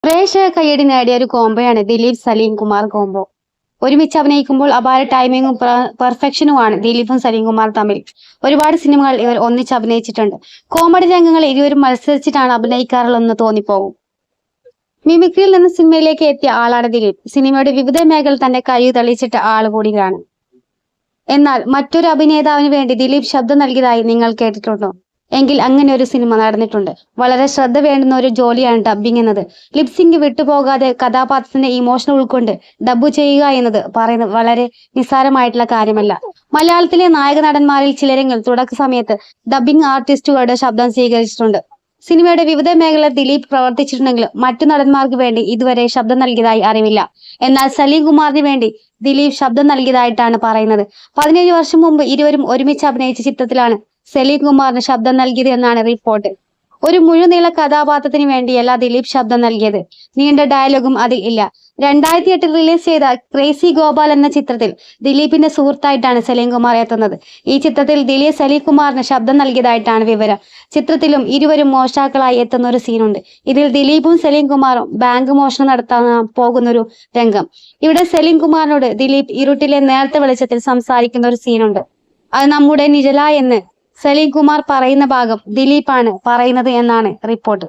പ്രേക്ഷക കയ്യടി നേടിയ ഒരു കോംബോയാണ് ദിലീപ് സലീം കുമാർ കോംബോ. ഒരുമിച്ച് അഭിനയിക്കുമ്പോൾ അപാര ടൈമിങ്ങും പെർഫെക്ഷനുമാണ് ദിലീപും സലീം കുമാർ തമ്മിൽ. ഒരുപാട് സിനിമകൾ ഇവർ ഒന്നിച്ച് അഭിനയിച്ചിട്ടുണ്ട്. കോമഡി രംഗങ്ങൾ ഇരുവരും മത്സരിച്ചിട്ടാണ് അഭിനയിക്കാറുള്ളതെന്ന് തോന്നിപ്പോകും. മിമിക്രിയിൽ നിന്ന് സിനിമയിലേക്ക് എത്തിയ ആളാണ് ദിലീപ്. സിനിമയുടെ വിവിധ മേഖല തന്റെ കഴിവ് തെളിയിച്ചിട്ട ആള് കൂടിയാണ്. എന്നാൽ മറ്റൊരു അഭിനേതാവിന് വേണ്ടി ദിലീപ് ശബ്ദം നൽകിയതായി നിങ്ങൾ കേട്ടിട്ടുണ്ടോ? എങ്കിൽ അങ്ങനെ ഒരു സിനിമ നടന്നിട്ടുണ്ട്. വളരെ ശ്രദ്ധ വേണ്ടുന്ന ഒരു ജോലിയാണ് ഡബ്ബിംഗ് എന്നത്. ലിപ്സിംഗ് വിട്ടുപോകാതെ കഥാപാത്രത്തിന്റെ ഇമോഷൻ ഉൾക്കൊണ്ട് ഡബ്ബ് ചെയ്യുക എന്നത് പറയുന്നത് വളരെ നിസ്സാരമായിട്ടുള്ള കാര്യമല്ല. മലയാളത്തിലെ നായക നടന്മാരിൽ ചിലരെങ്കിലും തുടക്ക സമയത്ത് ഡബ്ബിംഗ് ആർട്ടിസ്റ്റുകളുടെ ശബ്ദം സ്വീകരിച്ചിട്ടുണ്ട്. സിനിമയുടെ വിവിധ മേഖലയിൽ ദിലീപ് പ്രവർത്തിച്ചിട്ടുണ്ടെങ്കിലും മറ്റു നടന്മാർക്ക് വേണ്ടി ഇതുവരെ ശബ്ദം നൽകിയതായി അറിവില്ല. എന്നാൽ സലീം കുമാറിന് വേണ്ടി ദിലീപ് ശബ്ദം നൽകിയതായിട്ടാണ് പറയുന്നത്. 17 വർഷം മുമ്പ് ഇരുവരും ഒരുമിച്ച് അഭിനയിച്ച ചിത്രത്തിലാണ് സലീം കുമാറിന് ശബ്ദം നൽകിയത് എന്നാണ് റിപ്പോർട്ട്. ഒരു മുഴുനീള കഥാപാത്രത്തിന് വേണ്ടിയല്ല ദിലീപ് ശബ്ദം നൽകിയത്. നീണ്ട ഡയലോഗും അതിൽ ഇല്ല. 2008 റിലീസ് ചെയ്ത ക്രേസി ഗോപാൽ എന്ന ചിത്രത്തിൽ ദിലീപിന്റെ സുഹൃത്തായിട്ടാണ് സലീം കുമാർ എത്തുന്നത്. ഈ ചിത്രത്തിൽ ദിലീപ് സലീം കുമാറിന് ശബ്ദം നൽകിയതായിട്ടാണ് വിവരം. ചിത്രത്തിലും ഇരുവരും മോഷ്ടാക്കളായി എത്തുന്ന ഒരു സീനുണ്ട്. ഇതിൽ ദിലീപും സലീം കുമാറും ബാങ്ക് മോഷണം നടത്താൻ പോകുന്നൊരു രംഗം. ഇവിടെ സലീം കുമാറിനോട് ദിലീപ് ഇരുട്ടിലെ നേർത്ത വെളിച്ചത്തിൽ സംസാരിക്കുന്ന ഒരു സീനുണ്ട്. അത് നമ്മുടെ നിഴല എന്ന് സലീം കുമാർ പറയുന്ന ഭാഗം ദിലീപാണ് പറയുന്നത് എന്നാണ് റിപ്പോർട്ട്.